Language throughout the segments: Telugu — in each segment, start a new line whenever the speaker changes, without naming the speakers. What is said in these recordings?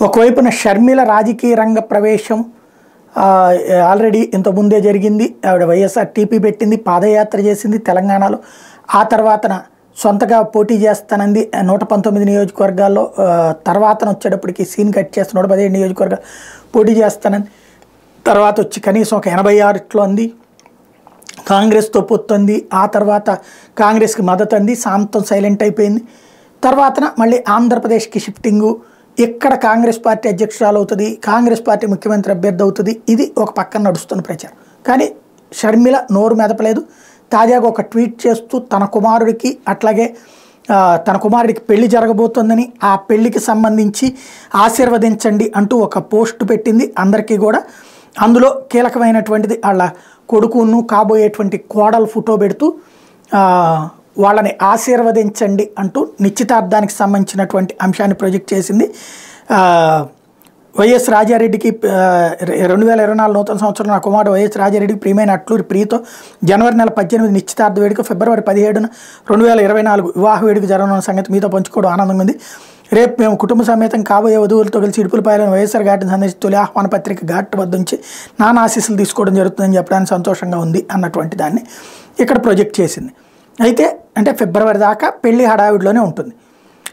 ఒకవైపున షర్మిల రాజకీయ రంగ ప్రవేశం ఆల్రెడీ ఇంతకుముందే జరిగింది. ఆవిడ వైఎస్ఆర్టీపీ పెట్టింది, పాదయాత్ర చేసింది తెలంగాణలో. ఆ తర్వాతన సొంతగా పోటీ చేస్తానంది 119 నియోజకవర్గాల్లో. తర్వాతన వచ్చేటప్పటికి సీన్ కట్ చేస్తే 117 నియోజకవర్గాలు పోటీ చేస్తానంది. తర్వాత వచ్చి కనీసం ఒక 86 అంది, కాంగ్రెస్తో పొత్తుంది. ఆ తర్వాత కాంగ్రెస్కి మద్దతు అంది, సాంతం సైలెంట్ అయిపోయింది. తర్వాతన మళ్ళీ ఆంధ్రప్రదేశ్కి షిఫ్టింగు, ఇక్కడ కాంగ్రెస్ పార్టీ అధ్యక్షురాలు అవుతుంది, కాంగ్రెస్ పార్టీ ముఖ్యమంత్రి అభ్యర్థి అవుతుంది. ఇది ఒక పక్కన నడుస్తున్న ప్రచారం. కానీ షర్మిల నోరు మెదపలేదు. తాజాగా ఒక ట్వీట్ చేస్తూ తన కుమారుడికి అట్లాగే తన కుమారుడికి పెళ్లి జరగబోతోందని, ఆ పెళ్లికి సంబంధించి ఆశీర్వదించండి అంటూ ఒక పోస్ట్ పెట్టింది అందరికీ కూడా. అందులో కీలకమైనటువంటిది వాళ్ళ కొడుకును కాబోయేటువంటి కోడలు ఫోటో పెడుతూ వాళ్ళని ఆశీర్వదించండి అంటూ నిశ్చితార్థానికి సంబంధించినటువంటి అంశాన్ని ప్రొజెక్ట్ చేసింది. వైఎస్ రాజారెడ్డికి 2024 నూతన సంవత్సరం నా కుమారుడు వైఎస్ రాజారెడ్డికి ప్రియమైన అట్లూరి ప్రియతో జనవరి నెల 18 నిశ్చితార్థ వేడుక, ఫిబ్రవరి 17 2024 వివాహ వేడుక జరగనున్న సంగతి మీతో పంచుకోవడం ఆనందంగా ఉంది. రేపు మేము కుటుంబ సమేతం కాబోయే వధువులతో కలిసి ఇడుపులపాయలోని వైఎస్ఆర్ ఘాట్ని సందర్శించి తొలి ఆహ్వాన పత్రిక ఘాట్ వద్ద నుంచి నాన్న ఆశీస్సులు తీసుకోవడం జరుగుతుందని చెప్పడానికి సంతోషంగా ఉంది అన్నటువంటి దాన్ని ఇక్కడ ప్రొజెక్ట్ చేసింది. అయితే అంటే ఫిబ్రవరి దాకా పెళ్లి హడావిడిలోనే ఉంటుంది.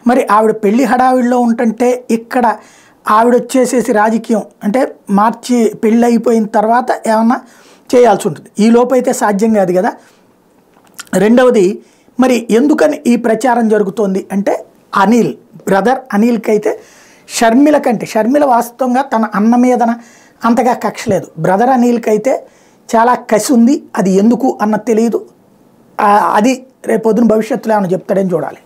మరి ఆవిడ పెళ్లి హడావిడిలో ఉంటుంటే ఇక్కడ ఆవిడ వచ్చేసేసి రాజకీయం అంటే మార్చి పెళ్ళి అయిపోయిన తర్వాత ఏమన్నా చేయాల్సి ఉంటుంది. ఈ లోపు అయితే సాధ్యం కాదు కదా. రెండవది, మరి ఎందుకని ఈ ప్రచారం జరుగుతోంది అంటే అనిల్ బ్రదర్ అనిల్కి అయితే షర్మిల కంటే, షర్మిల వాస్తవంగా తన అన్న మీదన అంతగా కక్ష లేదు. బ్రదర్ అనిల్కి అయితే చాలా కసి ఉంది. అది ఎందుకు అన్నది తెలియదు. అది రేపొద్దున భవిష్యత్తులో ఏమైనా చెప్తాడని చూడాలి.